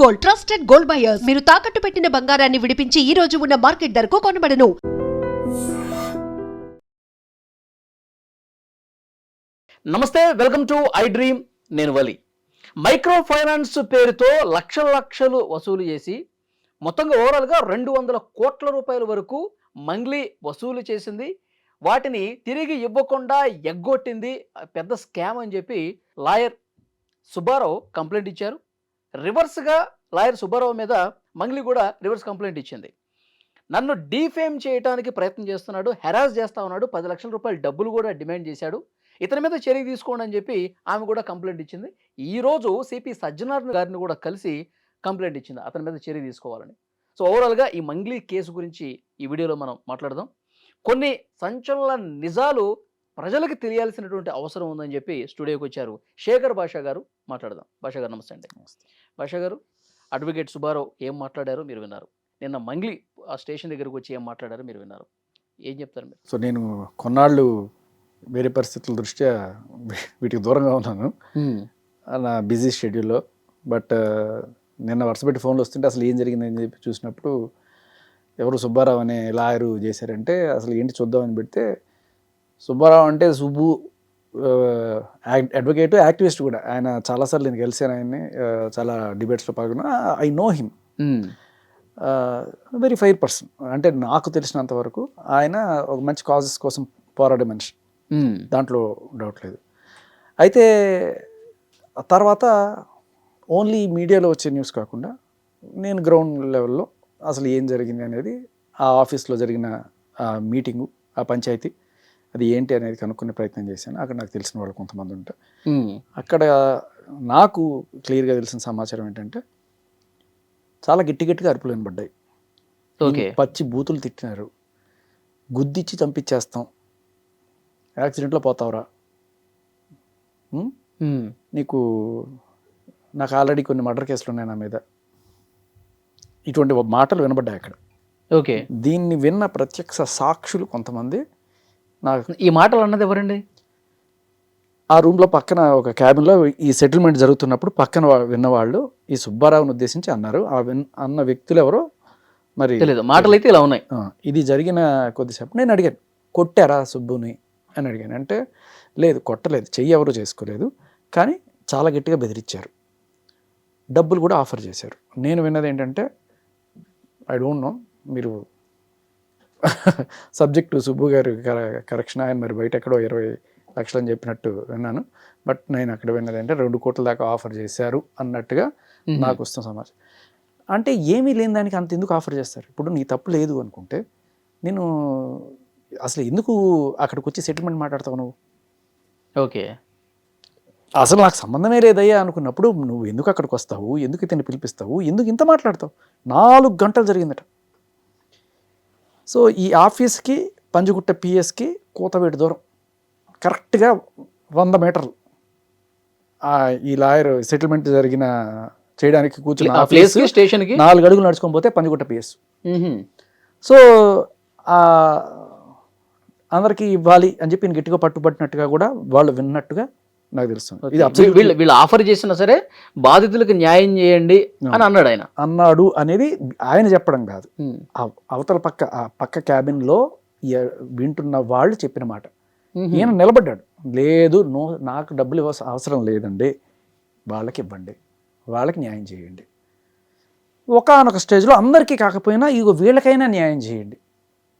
Gold, trusted gold buyers. మీరు తాకట్టు పెట్టిన బంగారాన్ని విడిపించి ఈ రోజు ఉన్న మార్కెట్ ధరకు కొనబడను. నమస్తే, వెల్కమ్ టు ఐ డ్రీమ్. నేను వలి. మైక్రో ఫైనాన్స్ పేరుతో లక్షలు వసూలు చేసి మొత్తంగా ఓవరాల్గా 200 కోట్ల రూపాయల వరకు మంగ్లీ వసూలు చేసింది. వాటిని తిరిగి ఇవ్వకుండా ఎగ్గొట్టింది. పెద్ద స్కామ్ అని చెప్పి లాయర్ సుబ్బారావు కంప్లైంట్ ఇచ్చారు. రివర్స్గా లాయర్ సుబ్బారావు మీద మంగ్లీ కూడా రివర్స్ కంప్లైంట్ ఇచ్చింది. నన్ను డీఫేమ్ చేయడానికి ప్రయత్నం చేస్తున్నాడు, హెరాస్ చేస్తా ఉన్నాడు, 10 లక్షల రూపాయల డబ్బులు కూడా డిమాండ్ చేశాడు, ఇతని మీద చర్య తీసుకోండి అని చెప్పి ఆమె కూడా కంప్లైంట్ ఇచ్చింది. ఈరోజు సిపి సజ్జనార్ గారిని కూడా కలిసి కంప్లైంట్ ఇచ్చింది అతని మీద చర్య తీసుకోవాలని. సో ఓవరాల్గా ఈ మంగ్లీ కేసు గురించి ఈ వీడియోలో మనం మాట్లాడదాం. కొన్ని సంచలన నిజాలు ప్రజలకు తెలియాల్సినటువంటి అవసరం ఉందని చెప్పి స్టూడియోకి వచ్చారు శేఖర్ భాషా గారు. మాట్లాడదాం. భాషా గారు నమస్తే అండి. భాషా గారు, అడ్వకేట్ సుబ్బారావు ఏం మాట్లాడారో మీరు విన్నారు. నిన్న మంగ్లీ ఆ స్టేషన్ దగ్గరకు వచ్చి ఏం మాట్లాడారో మీరు విన్నారు. ఏం చెప్తారు మీరు? సో నేను కొన్నాళ్ళు వేరే పరిస్థితుల దృష్ట్యా వీటికి దూరంగా ఉన్నాను నా బిజీ షెడ్యూల్లో. బట్ నిన్న వరుసపెట్టి ఫోన్లు వస్తుంటే అసలు ఏం జరిగిందని చెప్పి చూసినప్పుడు ఎవరు సుబ్బారావు అనే లాయరు చేశారంటే అసలు ఏంటి చూద్దామని పెడితే సుబ్బారావు అంటే సుబ్బు అడ్వకేట్, యాక్టివిస్ట్ కూడా. ఆయన చాలాసార్లు నేను కలిసాను ఆయన్ని, చాలా డిబేట్స్లో పాల్గొన్నా. I know him, very fire person. అంటే నాకు తెలిసినంత వరకు ఆయన ఒక మంచి కాజెస్ కోసం పోరాడే మనిషి, దాంట్లో డౌట్ లేదు. అయితే తర్వాత ఓన్లీ మీడియాలో వచ్చే న్యూస్ కాకుండా నేను గ్రౌండ్ లెవెల్లో అసలు ఏం జరిగింది అనేది, ఆ ఆఫీస్లో జరిగిన ఆ మీటింగు, ఆ పంచాయతీ అది ఏంటి అనేది కనుక్కునే ప్రయత్నం చేశాను. అక్కడ నాకు తెలిసిన వాళ్ళు కొంతమంది ఉంటారు. అక్కడ నాకు క్లియర్గా తెలిసిన సమాచారం ఏంటంటే చాలా గట్టిగా అరుపులు వినబడ్డాయి. పచ్చి బూతులు తిట్టినారు, గుద్దిచ్చి చంపించేస్తాం, యాక్సిడెంట్లో పోతావురా, నాకు ఆల్రెడీ కొన్ని మర్డర్ కేసులు ఉన్నాయి నా మీద, ఇటువంటి మాటలు వినబడ్డాయి అక్కడ. ఓకే, దీన్ని విన్న ప్రత్యక్ష సాక్షులు కొంతమంది. నాకు ఈ మాటలు అన్నది ఎవరండి? ఆ రూమ్లో పక్కన ఒక క్యాబిన్లో ఈ సెటిల్మెంట్ జరుగుతున్నప్పుడు పక్కన విన్నవాళ్ళు ఈ సుబ్బారావుని ఉద్దేశించి అన్నారు. అన్న వ్యక్తులు ఎవరో మరి తెలియదు, మాటలు అయితే ఇలా ఉన్నాయి. ఇది జరిగిన కొద్దిసేపు నేను అడిగాను, కొట్టారా సుబ్బుని అని అడిగాను. అంటే లేదు, కొట్టలేదు, చెయ్యి ఎవరు చేసుకోలేదు, కానీ చాలా గట్టిగా బెదిరించారు, డబ్బులు కూడా ఆఫర్ చేశారు. నేను విన్నది ఏంటంటే, ఐ డోంట్ నో, మీరు సబ్జెక్టు సుబ్బు గారు కరెక్షన్, ఆయన మరి బయట ఎక్కడో 20 లక్షలు అని చెప్పినట్టు విన్నాను. బట్ నేను అక్కడ విన్నది అంటే 2 కోట్ల దాకా ఆఫర్ చేశారు అన్నట్టుగా నాకు వస్తున్న సమాచారం. అంటే ఏమీ లేని దానికి అంత ఎందుకు ఆఫర్ చేస్తారు? ఇప్పుడు నీ తప్పు లేదు అనుకుంటే నేను అసలు ఎందుకు అక్కడికి వచ్చి సెటిల్మెంట్ మాట్లాడతావు నువ్వు? ఓకే, అసలు నాకు సంబంధమే లేదయ్యా అనుకున్నప్పుడు నువ్వు ఎందుకు అక్కడికి వస్తావు, ఎందుకు ఇతన్ని పిలిపిస్తావు, ఎందుకు ఇంత మాట్లాడతావు? 4 గంటలు జరిగిందట. సో ఈ ఆఫీస్కి పంజగుట్ట పిఎస్కి కూతవేటు దూరం, కరెక్ట్గా 100 మీటర్లు. ఈ లాయర్ సెటిల్మెంట్ జరిగిన చేయడానికి కూర్చున్న ఆఫీస్ స్టేషన్కి 4 అడుగులు నడుచుకొని పోతే పంజగుట్ట పిఎస్. సో అందరికీ ఇవ్వాలి అని చెప్పి నేను గట్టిగా పట్టుబట్టినట్టుగా కూడా వాళ్ళు విన్నట్టుగా నాకు తెలుస్తుంది. వీళ్ళు ఆఫర్ చేసినా సరే బాధితులకు న్యాయం చేయండి అని అన్నాడు. ఆయన అన్నాడు అనేది ఆయన చెప్పడం కాదు, అవతల పక్క క్యాబిన్లో వింటున్న వాళ్ళు చెప్పిన మాట. ఈయన నిలబడ్డాడు, లేదు నాకు డబ్బులు అవసరం లేదండి, వాళ్ళకి ఇవ్వండి, వాళ్ళకి న్యాయం చేయండి. ఒకానొక స్టేజ్లో అందరికీ కాకపోయినా ఇగో వీళ్ళకైనా న్యాయం చేయండి.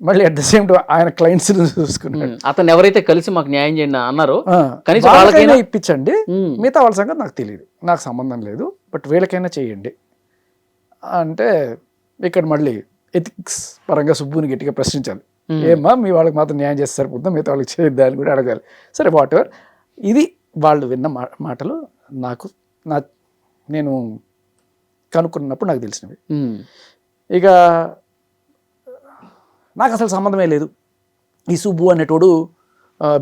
మళ్ళీ అట్ ద సేమ్ టైం ఆయన క్లయింట్స్ చూసుకున్నాడు. అతను ఎవరైతే కలిసి మాకు న్యాయం చేయండి అన్నారో కనీసం వాళ్ళకైనా ఇప్పించండి, మిగతా వాళ్ళ సంగతి నాకు తెలియదు, నాకు సంబంధం లేదు, బట్ వీళ్ళకైనా చేయండి అంటే ఇక్కడ మళ్ళీ ఎథిక్స్ పరంగా సుబ్బుని గట్టిగా ప్రశ్నించాలి. ఏమ్మా మీ వాళ్ళకి మాత్రం న్యాయం చేస్తే సరిపోతుందా, మిగతా వాళ్ళకి చేయొద్దా అని కూడా అడగాలి. సరే, వాట్ ఎవర్. ఇది వాళ్ళు విన్న మాటలు నాకు నేను కనుక్కున్నప్పుడు నాకు తెలిసినవి. ఇక నాకు అసలు సంబంధమే లేదు. ఈ సుబ్బు అనేటోడు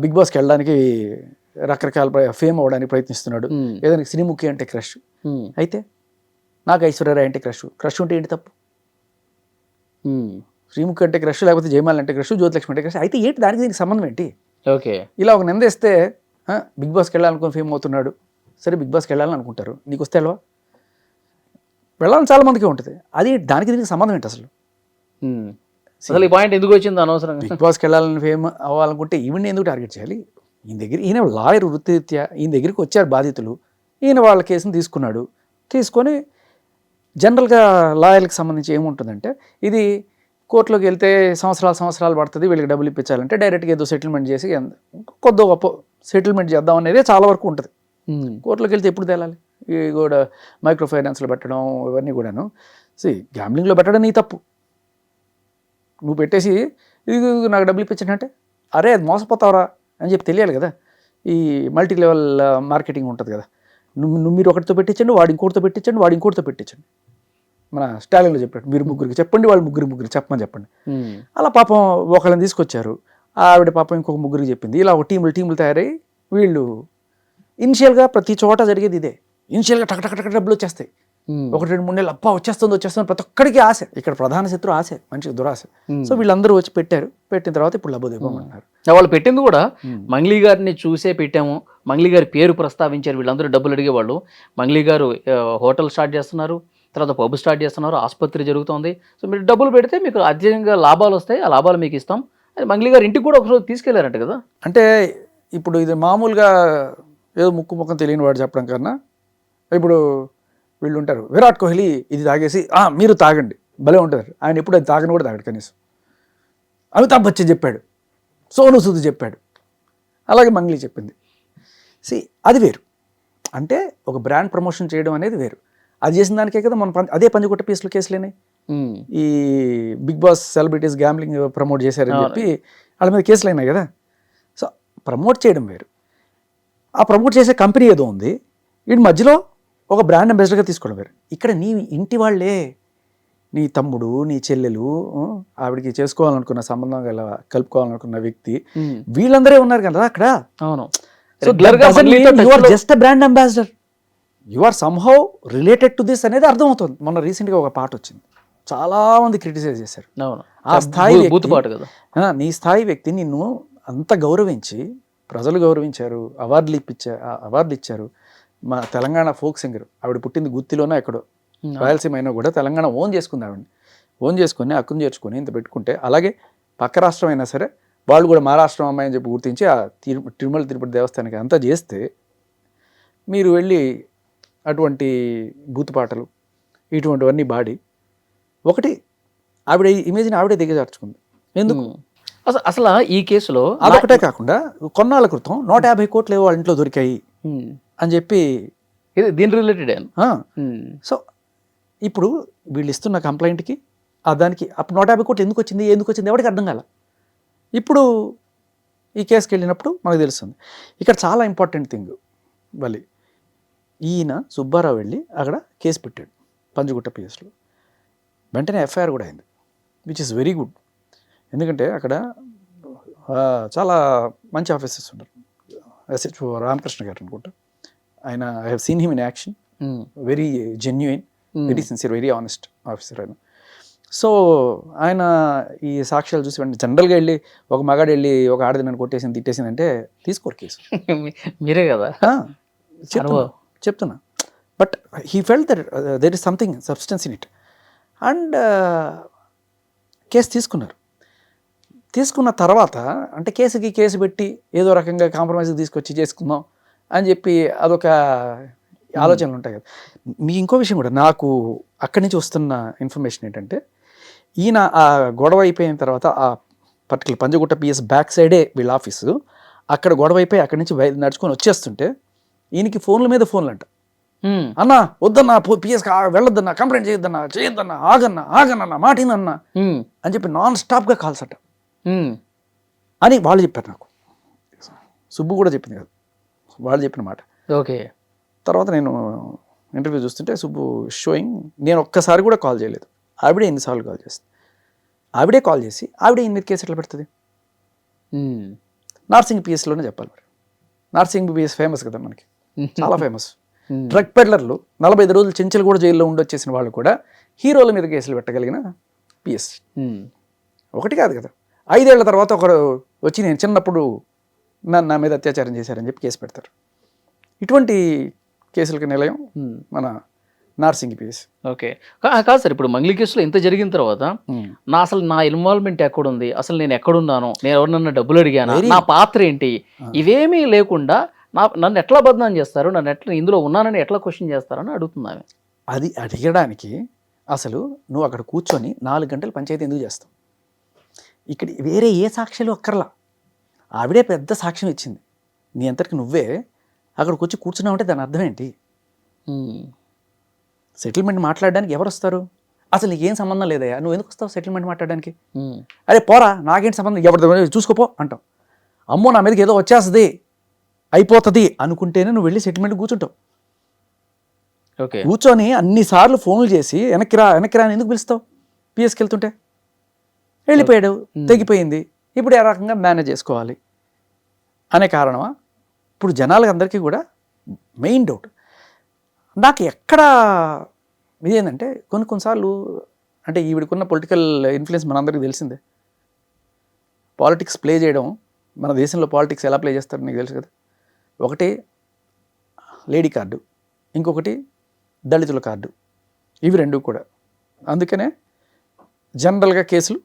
బిగ్ బాస్కి వెళ్ళడానికి రకరకాల ఫేమ్ అవ్వడానికి ప్రయత్నిస్తున్నాడు. ఏదైనా శ్రీముఖి అంటే క్రష్ అయితే నాకు ఐశ్వర్యరాయ్ అంటే క్రష్ ఉంటే ఏంటి తప్పు? శ్రీముఖి అంటే క్రష్, లేకపోతే జయమాల్ అంటే క్రష్, జ్యోతిలక్ష్మి అంటే క్రష్ అయితే ఏంటి? దానికి దీనికి సంబంధం ఏంటి? ఓకే, ఇలా ఒక నిందేస్తే బిగ్ బాస్కి వెళ్ళాలనుకుని ఫేమ్ అవుతున్నాడు, సరే బిగ్ బాస్కి వెళ్ళాలని అనుకుంటారు, నీకు వస్తే వెళ్ళవా? వెళ్ళాలని చాలా మందికి ఉంటుంది. అది దానికి దీనికి సంబంధం ఏంటి అసలు? అసలు ఈ పాయింట్ ఎందుకు వచ్చింది అనవసరంగా? బిగ్ బాస్కి వెళ్ళాలని ఫేమ్ అవ్వాలనుకుంటే ఈవెన్ ఎందుకు టార్గెట్ చేయాలి? ఈయన లాయర్ వృత్తిరీత్యా ఈయన దగ్గరికి వచ్చారు బాధితులు, ఈయన వాళ్ళ కేసుని తీసుకొని జనరల్గా లాయర్కి సంబంధించి ఏముంటుందంటే, ఇది కోర్టులోకి వెళ్తే సంవత్సరాలు పడుతుంది, వీళ్ళకి డబ్బులు ఇప్పించాలంటే డైరెక్ట్గా ఏదో సెటిల్మెంట్ చేసి కొద్ది గొప్ప సెటిల్మెంట్ చేద్దాం అనేది చాలా వరకు ఉంటుంది. కోర్టులోకి వెళ్తే ఎప్పుడు తేలాలి? ఇవి కూడా మైక్రో ఫైనాన్స్లో పెట్టడం ఇవన్నీ కూడాను గ్యాంబ్లింగ్లో పెట్టడం నీ తప్పు. నువ్వు పెట్టేసి ఇది నాకు డబ్బులు ఇప్పించానంటే అరే అది మోసపోతావరా అని చెప్పి తెలియాలి కదా. ఈ మల్టీ లెవెల్ మార్కెటింగ్ ఉంటుంది కదా, మీరు ఒకటితో పెట్టించండి, వాడు ఇంకోటితో పెట్టించండి. మన స్టాలిన్లో చెప్పాడు, మీరు ముగ్గురికి చెప్పండి, వాళ్ళు ముగ్గురు చెప్పమని చెప్పండి. అలా పాపం ఒకళ్ళని తీసుకొచ్చారు, ఆవిడ పాపం ఇంకొక ముగ్గురికి చెప్పింది. ఇలా ఒక టీములు తయారై వీళ్ళు ఇనిషియల్గా ప్రతి చోట జరిగేది ఇదే. ఇనిషియల్గా టక్ డబ్బులు వచ్చేస్తాయి. 1-2-3 నెలలు అబ్బా వచ్చేస్తుంది ప్రతి ఒక్కడికి ఆశ. ఇక్కడ ప్రధాన శత్రు ఆశ, మనిషికి దురాశ. సో వీళ్ళందరూ వచ్చి పెట్టిన తర్వాత ఇప్పుడు లబ్బోదివ్వమంటున్నారు. వాళ్ళు పెట్టింది కూడా మంగ్లీ గారిని చూసే పెట్టాము, మంగ్లీ గారి పేరు ప్రస్తావించారు, వీళ్ళందరూ డబ్బులు అడిగేవాళ్ళు. మంగ్లీ గారు హోటల్ స్టార్ట్ చేస్తున్నారు, తర్వాత పబ్ స్టార్ట్ చేస్తున్నారు, ఆసుపత్రి జరుగుతుంది. సో మీరు డబ్బులు పెడితే మీకు అత్యధికంగా లాభాలు వస్తాయి, ఆ లాభాలు మీకు ఇస్తాం. మంగ్లీ గారు ఇంటికి కూడా ఒకరోజు తీసుకెళ్లారంట కదా. అంటే ఇప్పుడు ఇది మామూలుగా ఏదో ముఖం తెలియని వాడు చెప్పడం కన్నా, ఇప్పుడు వీళ్ళు ఉంటారు, విరాట్ కోహ్లీ ఇది తాగేసి మీరు తాగండి భలే ఉంటుంది. ఆయన ఎప్పుడు అది తాగని కూడా తాగడు కనీసం. అమితాబ్ బచ్చన్ చెప్పాడు, సోను సూద్ చెప్పాడు, అలాగే మంగ్లీ చెప్పింది. అది వేరు. అంటే ఒక బ్రాండ్ ప్రమోషన్ చేయడం అనేది వేరు. అది చేసిన దానికే కదా మనం అదే పంజగుట్ట పీసులు కేసులేనాయి. ఈ Bigg Boss celebrities gambling promote చేశారని చెప్పి వాళ్ళ మీద కేసులు అయినాయి కదా. సో ప్రమోట్ చేయడం వేరు, ఆ ప్రమోట్ చేసే కంపెనీ ఏదో ఉంది, వీడి మధ్యలో ఒక బ్రాండ్ అంబాసిడర్గా తీసుకోవడం వేరు. ఇక్కడ నీ ఇంటి వాళ్ళే, నీ తమ్ముడు, నీ చెల్లెలు, ఆవిడికి చేసుకోవాలనుకున్న సంబంధం కలుపుకోవాలనుకున్న వ్యక్తి, వీళ్ళందరే ఉన్నారు కదా అక్కడ. అవును. Just brand ambassador, you are somehow related to this అనేది అర్థమవుతుంది. మొన్న రీసెంట్గా ఒక పాట వచ్చింది, చాలా మంది క్రిటిసైజ్ చేశారు. ఆ స్థాయి నీ స్థాయి వ్యక్తి నిన్ను అంత గౌరవించి, ప్రజలు గౌరవించారు, అవార్డులు ఇచ్చారు. మా తెలంగాణ ఫోక్ సింగర్, ఆవిడ పుట్టింది గుత్తిలోనే ఎక్కడో, రాయలసీమ అయినా కూడా తెలంగాణ ఓన్ చేసుకుంది. ఆవిడని ఓన్ చేసుకుని హక్కును చేర్చుకొని ఇంత పెట్టుకుంటే, అలాగే పక్క రాష్ట్రం అయినా సరే వాళ్ళు కూడా మా రాష్ట్రం అమ్మాయి అని చెప్పి గుర్తించి ఆ తిరుమల తిరుపతి దేవస్థానానికి అంతా చేస్తే, మీరు వెళ్ళి అటువంటి బూతుపాటలు ఇటువంటివన్నీ బాడి ఒకటి ఆవిడ ఇమేజ్ని ఆవిడే దిగజార్చుకుంది. ఎందుకు? అసలు ఈ కేసులో అదొకటే కాకుండా కొన్నాళ్ళ క్రితం 150 కోట్లు వాళ్ళ ఇంట్లో దొరికాయి అని చెప్పి దీని రిలేటెడ్. సో ఇప్పుడు వీళ్ళు ఇస్తున్న కంప్లైంట్కి దానికి అప్పుడు 150 కోట్లు ఎందుకు వచ్చింది ఎవరికి అర్థం కాల. ఇప్పుడు ఈ కేసుకి వెళ్ళినప్పుడు మనకు తెలుస్తుంది. ఇక్కడ చాలా ఇంపార్టెంట్ థింగ్, మళ్ళీ ఈయన సుబ్బారావు వెళ్ళి అక్కడ కేసు పెట్టాడు పంజగుట్ట పిఎస్లో, వెంటనే ఎఫ్ఐఆర్ కూడా అయింది, విచ్ ఇస్ వెరీ గుడ్. ఎందుకంటే అక్కడ చాలా మంచి ఆఫీసర్స్ ఉన్నారు. ఎస్హెచ్ఓ రామకృష్ణ గారు అనుకుంటా, ఆయన I have seen him in action, very genuine, very sincere, very honest officer ఆయన. సో ఆయన ఈ సాక్ష్యాలు చూసి వెంటనే జనరల్గా వెళ్ళి ఒక మగాడు వెళ్ళి ఒక ఆడది నన్ను కొట్టేసింది తిట్టేసింది అంటే తీసుకోరు కేసు. మీరే కదా చెప్తున్నా. But he felt that there is something substance in it and case తీసుకున్న తర్వాత అంటే కేసు పెట్టి ఏదో రకంగా కాంప్రమైజ్కి తీసుకొచ్చి చేసుకుందాం అని చెప్పి అదొక ఆలోచనలు ఉంటాయి కదా. మీ ఇంకో విషయం కూడా నాకు అక్కడి నుంచి వస్తున్న ఇన్ఫర్మేషన్ ఏంటంటే, ఈయన ఆ గొడవ అయిపోయిన తర్వాత ఆ పర్టికులర్ పంజగుట్ట పిఎస్ బ్యాక్ సైడే వీళ్ళ ఆఫీసు, అక్కడ గొడవ అయిపోయి అక్కడి నుంచి నడుచుకొని వచ్చేస్తుంటే ఈయనకి ఫోన్ల మీద ఫోన్లు అంట, అన్నా వద్దన్నా పిఎస్ వెళ్ళొద్దన్నా, కంప్లైంట్ చేయొద్దన్నా, ఆగన్నా మాటినన్నా అని చెప్పి నాన్ స్టాప్గా కాల్స్ అంట అని వాళ్ళు చెప్పారు నాకు. సుబ్బు కూడా చెప్పింది కదా, వాళ్ళు చెప్పిన మాట. ఓకే. తర్వాత నేను ఇంటర్వ్యూ చూస్తుంటే సుబ్బు షోయింగ్, నేను ఒక్కసారి కూడా కాల్ చేయలేదు, ఆవిడే ఎన్నిసార్లు కాల్ చేస్తుంది, ఆవిడే కాల్ చేసి ఆవిడే ఈయన మీద కేసు ఎట్లా పెడుతుంది. నార్సింగ్ పిఎస్లోనే చెప్పాలి మరి, నార్సింగ్ పిఎస్ ఫేమస్ కదా మనకి, చాలా ఫేమస్. డ్రగ్ పెడ్లర్లు 45 రోజులు చెంచలు కూడా జైల్లో ఉండొచ్చేసిన వాళ్ళు కూడా హీరోల మీద కేసులు పెట్టగలిగిన పిఎస్. ఒకటి కాదు కదా, 5 ఏళ్ల తర్వాత ఒకరు వచ్చి నేను చిన్నప్పుడు నా మీద అత్యాచారం చేశారని చెప్పి కేసు పెడతారు. ఇటువంటి కేసులకి నిలయం మన నార్సింగి పిఎస్. ఓకే. కాదు సార్, ఇప్పుడు మంగ్లీ కేసులో ఇంత జరిగిన తర్వాత అసలు నా ఇన్వాల్వ్మెంట్ ఎక్కడుంది, అసలు నేను ఎక్కడున్నాను, నేను ఎవరినన్నా డబ్బులు అడిగానా, నా పాత్ర ఏంటి, ఇవేమీ లేకుండా నన్ను ఎట్లా బదనాం చేస్తారు, నన్ను ఎట్లా ఇందులో ఉన్నానని ఎట్లా క్వశ్చన్ చేస్తారని అడుగుతున్నాను. అది అడిగడానికి అసలు నువ్వు అక్కడ కూర్చొని 4 గంటలు పంచాయతీ ఎందుకు చేస్తావు? ఇక్కడ వేరే ఏ సాక్ష్యాలు అక్కర్లా, ఆవిడే పెద్ద సాక్ష్యం ఇచ్చింది. నీ అంతటికి నువ్వే అక్కడికి వచ్చి కూర్చున్నావంటే దాని అర్థం ఏంటి? సెటిల్మెంట్ మాట్లాడడానికి ఎవరు వస్తారు? అసలు నీకేం సంబంధం లేదయ్యా, నువ్వు ఎందుకు వస్తావు సెటిల్మెంట్ మాట్లాడడానికి? అరే పోరా, నాకేంటి సంబంధం, ఎవరి చూసుకోపో అంటావు. అమ్మో నా మీదకి ఏదో వచ్చేస్తుంది అయిపోతుంది అనుకుంటేనే నువ్వు వెళ్ళి సెటిల్మెంట్ కూర్చుంటావు. ఓకే. కూర్చొని అన్నిసార్లు ఫోన్లు చేసి వెనక్కి రా అని ఎందుకు పిలుస్తావు? పిఎస్కి వెళ్తుంటే వెళ్ళిపోయాడు, తెగిపోయింది, ఇప్పుడు ఏ రకంగా మేనేజ్ చేసుకోవాలి అనే కారణమా? ఇప్పుడు జనాలకి అందరికీ కూడా మెయిన్ డౌట్ నాకు ఎక్కడ ఇదేంటంటే కొన్నిసార్లు అంటే ఈవిడకున్న పొలిటికల్ ఇన్ఫ్లుయెన్స్ మనందరికీ తెలిసిందే. పాలిటిక్స్ ప్లే చేయడం, మన దేశంలో పాలిటిక్స్ ఎలా ప్లే చేస్తారో నీకు తెలుసు కదా. ఒకటి లేడీ కార్డు, ఇంకొకటి దళితుల కార్డు, ఇవి రెండు కూడా. అందుకనే జనరల్గా కేసులు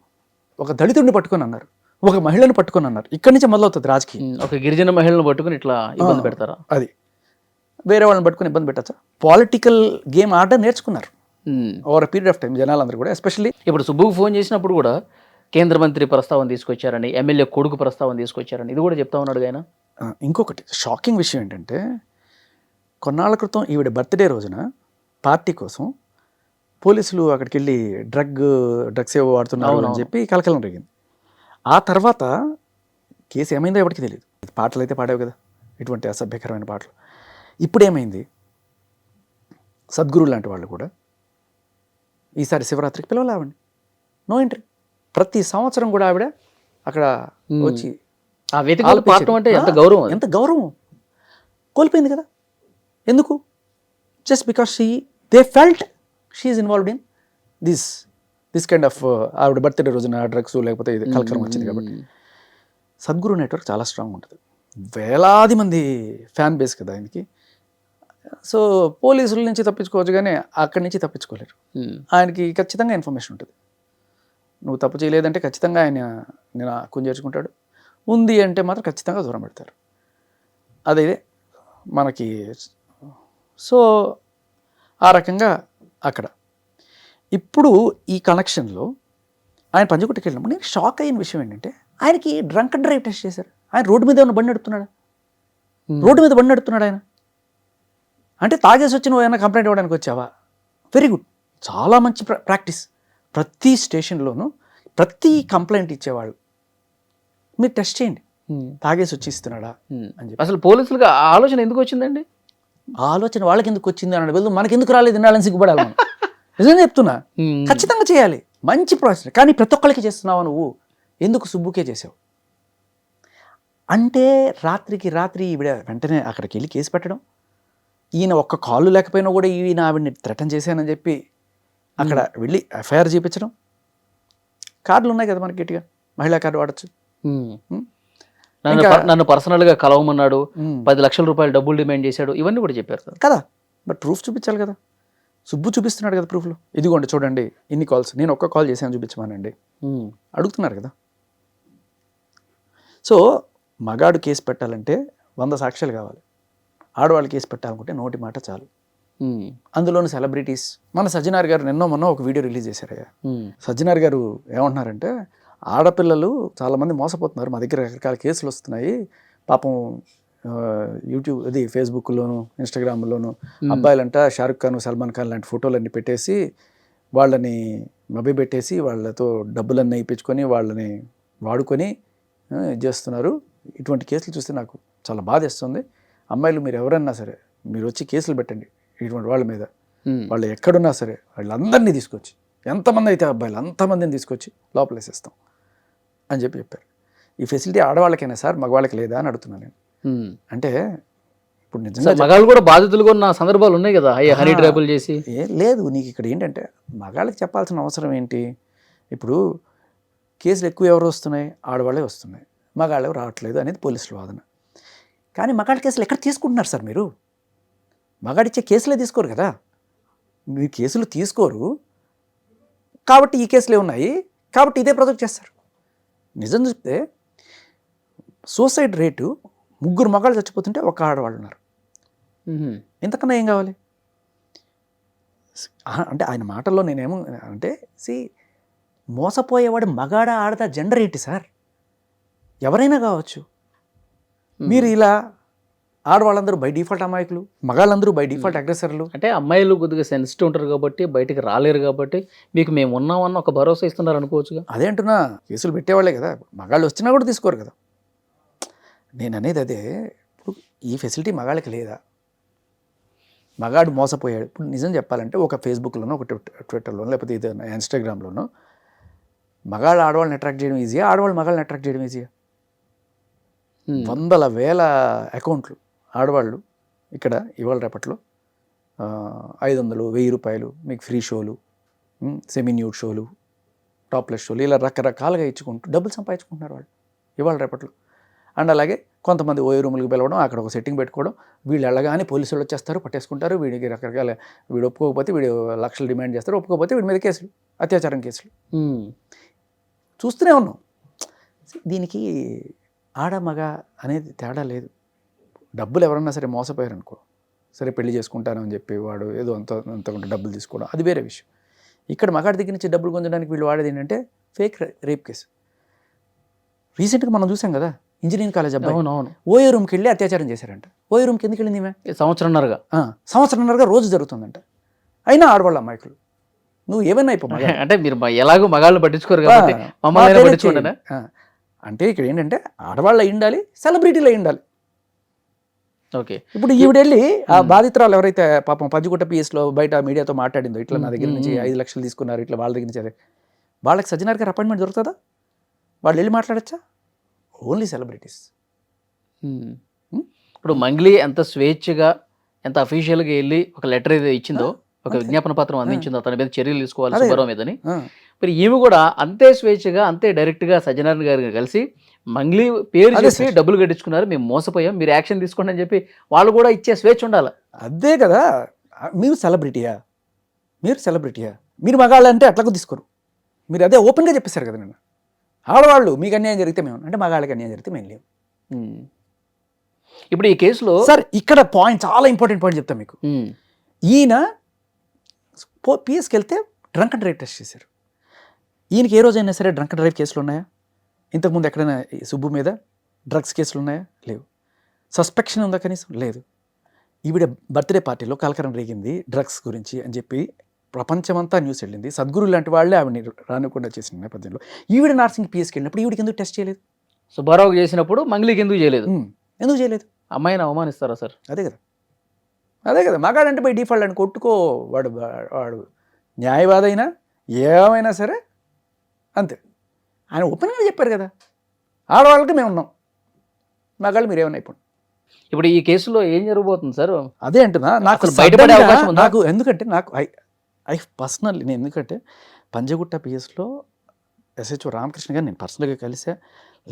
ఒక దళితుడిని పట్టుకొని అన్నారు, ఒక మహిళను పట్టుకొని అన్నారు, ఇక్కడి నుంచి మొదలవుతుంది రాజకీయం. ఒక గిరిజన మహిళను పట్టుకుని ఇట్లా ఇబ్బంది పెడతారా? అది వేరే వాళ్ళని పట్టుకుని ఇబ్బంది పెట్టచ్చా? పొలిటికల్ గేమ్ ఆడడం నేర్చుకున్నారు ఓవర్ పీరియడ్ ఆఫ్ టైం జనాలందరూ కూడా. ఎస్పెషల్లీ ఇప్పుడు సుబ్బుకు ఫోన్ చేసినప్పుడు కూడా కేంద్ర మంత్రి ప్రస్తావన తీసుకొచ్చారని, ఎమ్మెల్యే కొడుకు ప్రస్తావన తీసుకొచ్చారని ఇది కూడా చెప్తా ఉన్నాడు ఆయన. ఇంకొకటి షాకింగ్ విషయం ఏంటంటే కొన్నాళ్ళ క్రితం ఈవిడ బర్త్డే రోజున పార్టీ కోసం పోలీసులు అక్కడికి వెళ్ళి డ్రగ్స్ ఏవో వాడుతున్నారు అని చెప్పి కలకలం జరిగింది. ఆ తర్వాత కేసు ఏమైందో ఎవరికి తెలియదు. పాటలు అయితే పాడావు కదా, ఇటువంటి అసభ్యకరమైన పాటలు. ఇప్పుడేమైంది, సద్గురు లాంటి వాళ్ళు కూడా ఈసారి శివరాత్రికి పిలవలేవండి, నో ఎంట్రీ. ప్రతి సంవత్సరం కూడా ఆవిడ అక్కడ వచ్చి ఎంత గౌరవం కోల్పోయింది కదా. ఎందుకు? Just because they felt she is involved in this kind of ఆవిడ బర్త్డే రోజున డ్రగ్స్ లేకపోతే ఇది కలకలం వచ్చింది కాబట్టి. సద్గురు నెట్వర్క్ చాలా స్ట్రాంగ్ ఉంటుంది, వేలాది మంది ఫ్యాన్ బేస్ కదా ఆయనకి. సో పోలీసుల నుంచి తప్పించుకోవచ్చు కానీ అక్కడి నుంచి తప్పించుకోలేరు. ఆయనకి ఖచ్చితంగా ఇన్ఫర్మేషన్ ఉంటుంది. నువ్వు తప్పు చేయలేదంటే ఖచ్చితంగా ఆయన నేను కుంచేర్చుకుంటాడు, ఉంది అంటే మాత్రం ఖచ్చితంగా దూరం పెడతారు. అదే మనకి. సో ఆ రకంగా అక్కడ ఇప్పుడు ఈ కనెక్షన్లో ఆయన పంజగుట్టకి వెళ్ళినప్పుడు నేను షాక్ అయిన విషయం ఏంటంటే ఆయనకి డ్రంక్ అండ్ డ్రైవ్ టెస్ట్ చేశారు. ఆయన రోడ్డు మీద ఉన్న బండి నడుపుతున్నాడా? రోడ్డు మీద బండి నడుపుతున్నాడు ఆయన. అంటే తాగేసి వచ్చి నువ్వు ఏమైనా కంప్లైంట్ ఇవ్వడానికి వచ్చావా? వెరీ గుడ్, చాలా మంచి ప్రాక్టీస్. ప్రతి స్టేషన్లోనూ ప్రతి కంప్లైంట్ ఇచ్చేవాళ్ళు మీరు టెస్ట్ చేయండి, తాగేసి వచ్చి ఇస్తున్నాడా అని చెప్పి. అసలు పోలీసులకు ఆలోచన ఎందుకు వచ్చిందండి? ఆలోచన వాళ్ళకి ఎందుకు వచ్చింది అన్నాడు, వెళ్తూ మనకి ఎందుకు రాలేదు ఇన్నాళ్ళని సిగ్గుపడాలి మనం. నిజంగా చెప్తున్నా, ఖచ్చితంగా చేయాలి, మంచి ప్రాసెస్. కానీ ప్రతి ఒక్కరికి చేస్తున్నావా నువ్వు, ఎందుకు సుబ్బుకే చేసావు అంటే రాత్రికి రాత్రి ఈవిడ వెంటనే అక్కడికి వెళ్ళి కేసు పెట్టడం, ఈయన ఒక్క కాళ్ళు లేకపోయినా కూడా ఈయన ఆవిడని థ్రెటన్ చేశానని చెప్పి అక్కడ వెళ్ళి ఎఫ్ఐఆర్ చేయించడం. కార్డులు ఉన్నాయి కదా మనకి, గట్టిగా మహిళా కార్డు వాడచ్చు. నన్ను పర్సనల్గా కలవమన్నాడు, 10 లక్షల రూపాయలు డబ్బులు డిమాండ్ చేశాడు, ఇవన్నీ కూడా చెప్పారు కదా. బట్ ప్రూఫ్ చూపించాలి కదా. సుబ్బు చూపిస్తున్నాడు కదా ప్రూఫ్లో, ఇదిగోండి చూడండి ఇన్ని కాల్స్, నేను ఒక్క కాల్ చేశాను చూపించమానండి అడుగుతున్నారు కదా. సో మగాడు కేసు పెట్టాలంటే 100 సాక్ష్యాలు కావాలి, ఆడవాళ్ళు కేసు పెట్టాలనుకుంటే నోటి మాట చాలు. అందులోని సెలబ్రిటీస్, మన సజ్జనార్ గారు మొన్న ఒక వీడియో రిలీజ్ చేశారయ్యా. సజ్జనార్ గారు ఏమంటున్నారంటే ఆడపిల్లలు చాలామంది మోసపోతున్నారు, మా దగ్గర రకరకాల కేసులు వస్తున్నాయి పాపం, యూట్యూబ్ అది ఫేస్బుక్లోను ఇన్స్టాగ్రామ్లోను అబ్బాయిలంట షారుఖ్ ఖాన్ సల్మాన్ ఖాన్ లాంటి ఫోటోలన్నీ పెట్టేసి వాళ్ళని మభ్యపెట్టేసి వాళ్ళతో డబ్బులన్నీ ఇప్పించుకొని వాళ్ళని వాడుకొని చేస్తున్నారు. ఇటువంటి కేసులు చూస్తే నాకు చాలా బాధేస్తుంది. అమ్మాయిలు మీరు ఎవరన్నా సరే మీరు వచ్చి కేసులు పెట్టండి ఇటువంటి వాళ్ళ మీద, వాళ్ళు ఎక్కడున్నా సరే వాళ్ళందరినీ తీసుకొచ్చి, ఎంతమంది అయితే అబ్బాయిలు అంతమందిని తీసుకొచ్చి లోపలేసేస్తాం అని చెప్పారు. ఈ ఫెసిలిటీ ఆడవాళ్ళకైనా సార్ మగవాళ్ళకి లేదా అని అడుగుతున్నాను నేను. అంటే ఇప్పుడు నిజంగా మగాళ్ళు కూడా బాధితులుగా ఉన్న సందర్భాలు ఉన్నాయి కదా, హనీ ట్రాపుల్ చేసి. లేదు, నీకు ఇక్కడ ఏంటంటే మగాళ్ళకి చెప్పాల్సిన అవసరం ఏంటి? ఇప్పుడు కేసులు ఎక్కువ ఎవరు వస్తున్నాయి, ఆడవాళ్ళే వస్తున్నాయి, మగాళ్ళు రావట్లేదు అనేది పోలీసుల వాదన. కానీ మగాళ్ళ కేసులు ఎక్కడ తీసుకుంటున్నారు సార్ మీరు? మగాడిచ్చే కేసులే తీసుకోరు కదా. మీరు కేసులు తీసుకోరు కాబట్టి ఈ కేసులే ఉన్నాయి కాబట్టి ఇదే ప్రాజెక్ట్ చేస్తారు. నిజం చెప్తే సూసైడ్ రేటు 3 మగాళ్ళు చచ్చిపోతుంటే ఒక ఆడవాళ్ళు ఉన్నారు. ఇంతకన్నా ఏం కావాలి? అంటే ఆయన మాటల్లో నేనేమో అంటే మోసపోయేవాడు మగాడ ఆడదా జెండర్ ఏంటి సార్? ఎవరైనా కావచ్చు. మీరు ఇలా ఆడవాళ్ళందరూ బై డిఫాల్ట్ అమాయకులు, మగాళ్ళందరూ బై డిఫాల్ట్ అగ్రెసర్లు. అంటే అమ్మాయిలు కొద్దిగా సెన్సిటివ్ ఉంటారు కాబట్టి బయటికి రాలేరు కాబట్టి మీకు మేము ఉన్నామన్న ఒక భరోసా ఇస్తున్నారు అనుకోవచ్చుగా. అదే అంటున్నా, కేసులు పెట్టేవాళ్ళే కదా, మగాళ్ళు వచ్చినా కూడా తీసుకోరు కదా. నేను అనేది అదే. ఇప్పుడు ఈ ఫెసిలిటీ మగాళ్ళకి లేదా? మగాడు మోసపోయాడు. ఇప్పుడు నిజం చెప్పాలంటే ఒక ఫేస్బుక్లోనో ఒక ట్విట్టర్లోనో లేకపోతే ఏదైనా ఇన్స్టాగ్రామ్లోనో మగాళ్ళు ఆడవాళ్ళని అట్రాక్ట్ చేయడం ఈజీయా, ఆడవాళ్ళు మగాళ్ళని అట్రాక్ట్ చేయడం ఈజీయా? వందల వేల అకౌంట్లు ఆడవాళ్ళు ఇక్కడ ఇవాళ రేపట్లో 500, 1000 రూపాయలు మీకు ఫ్రీ షోలు, సెమీ న్యూడ్ షోలు, టాప్లెస్ షోలు, ఇలా రకరకాలుగా ఇచ్చుకుంటూ డబ్బులు సంపాదించుకుంటున్నారు వాళ్ళు ఇవాళ రేపట్లో. అండ్ అలాగే కొంతమంది ఓయో రూములకు పిలవడం, అక్కడ ఒక సెట్టింగ్ పెట్టుకోవడం, వీళ్ళు వెళ్ళగానే పోలీసులు వచ్చేస్తారు, పట్టేసుకుంటారు. వీడికి రకరకాల, వీడు ఒప్పుకోకపోతే వీడు లక్షలు డిమాండ్ చేస్తారు, ఒప్పుకోకపోతే వీడి మీద కేసులు, అత్యాచారం కేసులు చూస్తూనే ఉన్నాం. దీనికి ఆడ మగ అనేది తేడా లేదు. డబ్బులు ఎవరన్నా సరే మోసపోయారు అనుకో, సరే పెళ్లి చేసుకుంటాను అని చెప్పి వాడు ఏదో అంతకుంటే డబ్బులు తీసుకోవడం, అది వేరే విషయం. ఇక్కడ మగాడి దగ్గర నుంచి డబ్బులు పొందడానికి వీళ్ళు వాడేది ఏంటంటే ఫేక్ రేప్ కేసు. రీసెంట్గా మనం చూసాం కదా, ఇంజనీరింగ్ కాలేజ్ అబ్బాయి ఓయో రూమ్కి వెళ్ళి అత్యాచారం చేశారంట. ఓయో రూమ్కి ఎందుకు వెళ్ళింది ఈమె? సంవత్సరంన్నరగా రోజు జరుగుతుందంట. అయినా ఆడవాళ్ళ అమాయకులు. నువ్వు ఏమైనా అయిపో అంటే మీరు ఎలాగో మగాళ్ళు పట్టించుకోరు కాబట్టి అంటే ఇక్కడ ఏంటంటే ఆడవాళ్ళు అయి ఉండాలి, సెలబ్రిటీలు అయి ఉండాలి. ఓకే, ఇప్పుడు ఈవిడ వెళ్ళి ఆ బాధితురాలు ఎవరైతే పాపం పంజగుట్ట పిఎస్లో బయట మీడియాతో మాట్లాడిందో, ఇట్లా నా దగ్గర నుంచి 5 లక్షలు తీసుకున్నారు, ఇట్లా వాళ్ళ దగ్గర నుంచి, అదే వాళ్ళకి సజ్జనార్ గారు అపాయింట్మెంట్ దొరుకుతుందా? వాళ్ళు వెళ్ళి మాట్లాడచ్చా? Only celebrities. ఇప్పుడు మంగ్లీ ఎంత స్వేచ్ఛగా ఎంత అఫీషియల్గా వెళ్ళి ఒక లెటర్ ఏదో ఇచ్చిందో, ఒక విజ్ఞాపన పత్రం అందించిందో తన మీద చర్యలు తీసుకోవాలి సుబ్బారావు మీదని, మరి ఈమె కూడా అంతే స్వేచ్ఛగా అంతే డైరెక్ట్గా సజ్జనారాయణ గారిని కలిసి మంగ్లీ పేరు చేసి డబ్బులు కట్టించుకున్నారు, మేము మోసపోయాం, మీరు యాక్షన్ తీసుకోండి అని చెప్పి వాళ్ళు కూడా ఇచ్చే స్వేచ్ఛ ఉండాలి. అదే కదా, మీరు సెలబ్రిటీయా? మీరు మగాళ్ళు అంటే అట్లా తీసుకోరు. మీరు అదే ఓపెన్గా చెప్పేశారు కదా. నేను ఆడవాళ్ళు మీకు అన్యాయం జరిగితే మేము అంటే, మగాళ్ళకి అన్యాయం జరిగితే మేము లేవు. ఇప్పుడు ఈ కేసులో సార్ ఇక్కడ పాయింట్, చాలా ఇంపార్టెంట్ పాయింట్ చెప్తాను మీకు. ఈయన పిఎస్కి వెళ్తే డ్రంక్ అండ్ డ్రైవ్ టెస్ట్ చేశారు. ఈయనకి ఏ రోజైనా సరే డ్రంక్ అండ్ డ్రైవ్ కేసులు ఉన్నాయా? ఇంతకుముందు ఎక్కడైనా సుబ్బు మీద డ్రగ్స్ కేసులు ఉన్నాయా? లేవు. సస్పెక్షన్ ఉందా కనీసం? లేదు. ఈవిడ బర్త్డే పార్టీలో కలకరం రేగింది డ్రగ్స్ గురించి అని చెప్పి ప్రపంచమంతా న్యూస్ వెళ్ళింది. సద్గురు లాంటి వాళ్ళే ఆవిడని రానికుండా చేసిన నేపథ్యంలో ఈవిడ నార్సింగ్ పిఎస్కి వెళ్ళినప్పుడు ఈవిడికి ఎందుకు టెస్ట్ చేయలేదు? సుబ్బారావు చేసినప్పుడు మంగ్లీకి ఎందుకు చేయలేదు? ఎందుకు చేయలేదు? అమ్మాయిని అవమానిస్తారా సార్? అదే కదా మగాడంటే బై డిఫాల్ట్ అని కొట్టుకో, వాడు న్యాయవాదైనా ఏమైనా సరే అంతే. ఆయన ఓపెన్గా చెప్పారు కదా, ఆడవాళ్ళకి మేము ఉన్నాం, మగాళ్ళు మీరేమైనా అయిపోండి. ఇప్పుడు ఈ కేసులో ఏం జరగబోతుంది సార్? అదే అంటున్నా, నాకు బయటపడే అవకాశం ఉందా? నాకు ఎందుకంటే ఐ పర్సనల్లీ నేను ఎందుకంటే పంజగుట్ట పిఎస్లో ఎస్హెచ్ఓ రామకృష్ణ గారు నేను పర్సనల్గా కలిసా.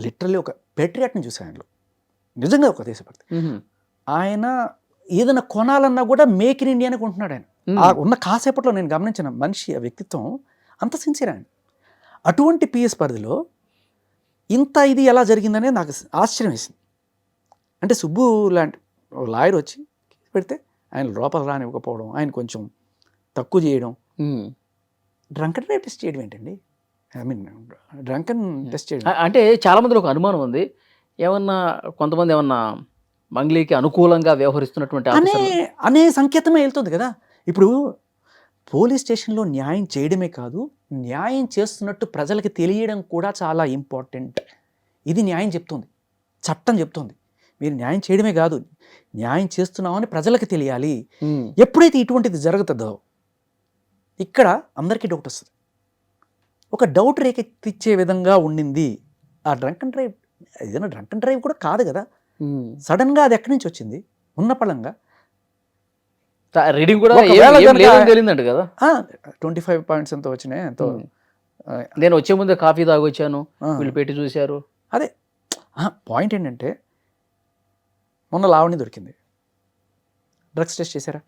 లిటరల్లీ ఒక పేట్రియాట్ని చూసాను ఆయనలో, నిజంగా ఒక దేశభక్తి. ఆయన ఏదైనా కొనాలన్నా కూడా మేక్ ఇన్ ఇండియా అని కొంటున్నాడు ఆయన. ఉన్న కాసేపట్లో నేను గమనించిన మనిషి, ఆ వ్యక్తిత్వం అంత సిన్సియర్ ఆయన. అటువంటి పిఎస్ పరిధిలో ఇంత ఇది ఎలా జరిగిందనే నాకు ఆశ్చర్యం వేసింది. అంటే సుబ్బు లాంటి లాయర్ వచ్చి పెడితే ఆయన లోపల రానివ్వకపోవడం, ఆయన కొంచెం తక్కువ చేయడం, డ్రంక్ అండ్ డ్రైవ్ టెస్ట్ చేయడం ఏంటండి? డ్రంక్ అండ్ టెస్ట్ చేయడం అంటే చాలా మందిలో ఒక అనుమానం ఉంది, ఏమన్నా కొంతమంది ఏమన్నా మంగ్లీకి అనుకూలంగా వ్యవహరిస్తున్నటువంటి అనే సంకేతమే వెళ్తుంది కదా. ఇప్పుడు పోలీస్ స్టేషన్లో న్యాయం చేయడమే కాదు, న్యాయం చేస్తున్నట్టు ప్రజలకి తెలియడం కూడా చాలా ఇంపార్టెంట్. ఇది న్యాయం చెప్తుంది, చట్టం చెప్తుంది. మీరు న్యాయం చేయడమే కాదు, న్యాయం చేస్తున్నామని ప్రజలకు తెలియాలి. ఎప్పుడైతే ఇటువంటిది జరుగుతుందో ఇక్కడ అందరికీ డౌట్ వస్తుంది. ఒక డౌట్ రేకెత్తిచ్చే విధంగా ఉండింది ఆ డ్రంక్ అండ్ డ్రైవ్. ఏదైనా డ్రంక్ అండ్ డ్రైవ్ కూడా కాదు కదా, సడన్గా అది ఎక్కడి నుంచి వచ్చింది? ఉన్న పళంగా రీడింగ్ కూడా తెలియదంట కదా, 25 పాయింట్స్ ఎంతో వచ్చినాయి. ఎంతో నేను వచ్చే ముందే కాఫీ తాగొచ్చాను, వీళ్ళు పెట్టి చూశారు. అదే పాయింట్ ఏంటంటే, మొన్న లావణి దొరికింది, డ్రగ్స్ టెస్ట్ చేశారా?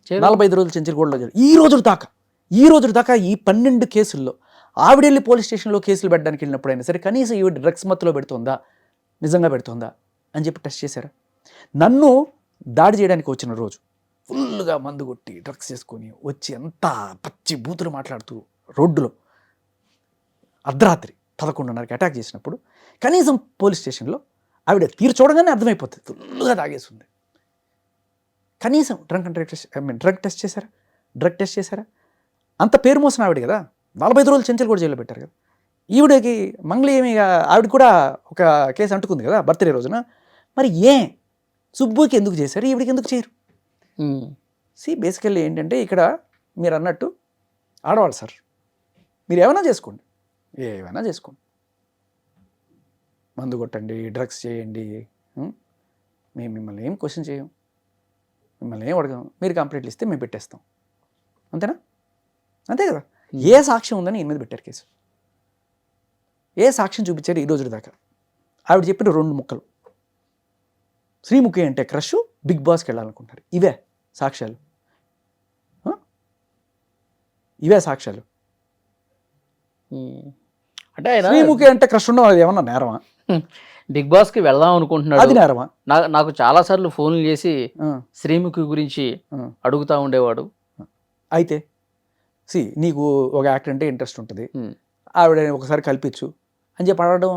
చేయరు. 45 రోజులు చెంచల్గూడలో జరిగింది. ఈ రోజు దాకా ఈ 12 కేసుల్లో ఆవిడ వెళ్ళి పోలీస్ స్టేషన్లో కేసులు పెట్టడానికి వెళ్ళినప్పుడైనా సరే కనీసం ఈవిడ డ్రగ్స్ మత్తులో పెడుతుందా, నిజంగా పెడుతుందా అని చెప్పి టెస్ట్ చేశారా? నన్ను దాడి చేయడానికి వచ్చిన రోజు ఫుల్గా మందు కొట్టి డ్రగ్స్ చేసుకొని వచ్చి ఎంత పచ్చి బూతులు మాట్లాడుతూ రోడ్డులో అర్ధరాత్రి 11:30కి అటాక్ చేసినప్పుడు కనీసం పోలీస్ స్టేషన్లో ఆవిడ తీరు చూడగానే అర్థమైపోతుంది ఫుల్గా తాగేస్తుంది. కనీసం డ్రగ్ టెస్ట్ చేశారా? అంత పేరు మోసిన ఆవిడ కదా, 45 రోజులు చెంచల్ కూడా జైల్లో పెట్టారు కదా. ఈవిడకి మంగళి ఏమి, ఆవిడ కూడా ఒక కేసు అంటుకుంది కదా బర్త్డే రోజున. మరి సుబ్బుకి ఎందుకు చేశారు, ఈవిడికి ఎందుకు చేయరు? బేసికల్లీ ఏంటంటే ఇక్కడ మీరు అన్నట్టు ఆడవాళ్ళు సార్, మీరు ఏమైనా చేసుకోండి, మందు కొట్టండి, డ్రగ్స్ చేయండి, మేము మిమ్మల్ని ఏం క్వశ్చన్ చేయం, మిమ్మల్ని ఏం అడగం. మీరు కంప్లైంట్లు ఇస్తే మేము పెట్టేస్తాం, అంతేనా? అంతే కదా. ఏ సాక్ష్యం ఉందని ఈయన మీద పెట్టారు కేసు? ఏ సాక్ష్యం చూపించారు ఈ రోజు దాకా? ఆవిడ చెప్పిన 2 ముక్కలు, శ్రీముఖి అంటే క్రష్, బిగ్ బాస్కి వెళ్ళాలనుకుంటారు. ఇవే సాక్ష్యాలు. అంటే ఆయన శ్రీముఖి అంటే క్రష్ ఉండవు, అది ఏమన్నా నేరమా? బిగ్ బాస్కి వెళ్దాం అనుకుంటున్నాడు, అది నేరమా? నాకు చాలా సార్లు ఫోన్లు చేసి శ్రీముఖి గురించి అడుగుతా ఉండేవాడు. అయితే నీకు ఒక యాక్టర్ అంటే ఇంట్రెస్ట్ ఉంటుంది, ఆవిడ ఒకసారి కల్పించు అని చెప్పి అడగడం